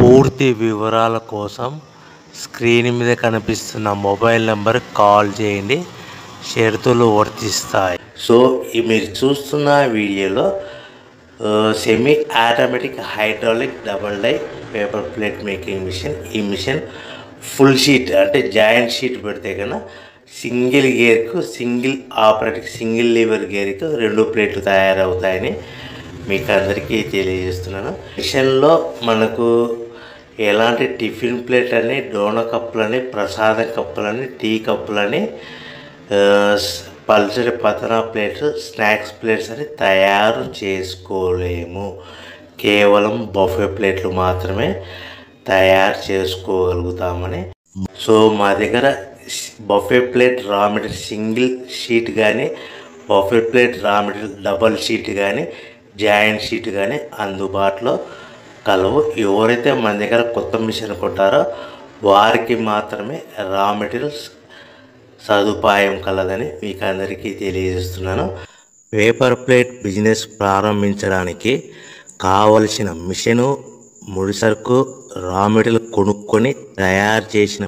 పూర్తి వివరాల కోసం స్క్రీన్ మీద కనిపిస్తున్న మొబైల్ నెంబర్కి కాల్ చేయండి. షరతులు వర్తిస్తాయి. సో మీరు చూస్తున్న వీడియోలో semi automatic hydraulic double die paper plate making machine. ఈ మిషన్ ఫుల్ షీట్ అంటే జాయింట్ షీట్ పెడితే కన్నా సింగిల్ గేర్కు సింగిల్ ఆపరేటింగ్ సింగిల్ లీవర్ గేర్కు 2 ప్లేట్లు తయారవుతాయని మీకు అందరికీ తెలియజేస్తున్నాను. మిషన్లో మనకు ఎలాంటి టిఫిన్ ప్లేట్లని, డోనా కప్పులని, ప్రసాదం కప్పులని, టీ కప్పులని, పల్చడి పతనా ప్లేట్స్, స్నాక్స్ ప్లేట్స్ అని తయారు చేసుకోలేము. కేవలం బఫే ప్లేట్లు మాత్రమే తయారు చేసుకోగలుగుతామని. సో మా దగ్గర buffet plate raw material single sheet కానీ, buffet plate raw material double sheet కానీ, జాయింట్ షీట్ కానీ అందుబాటులో కలవు. ఎవరైతే మన దగ్గర కొత్త మిషన్ కొంటారో వారికి మాత్రమే రా మెటీరియల్స్ సదుపాయం కలదని మీకు అందరికీ తెలియజేస్తున్నాను. పేపర్ ప్లేట్ బిజినెస్ ప్రారంభించడానికి కావలసిన మిషను, ముడిసరుకు, రా మెటీరియల్ కొనుక్కొని తయారు చేసిన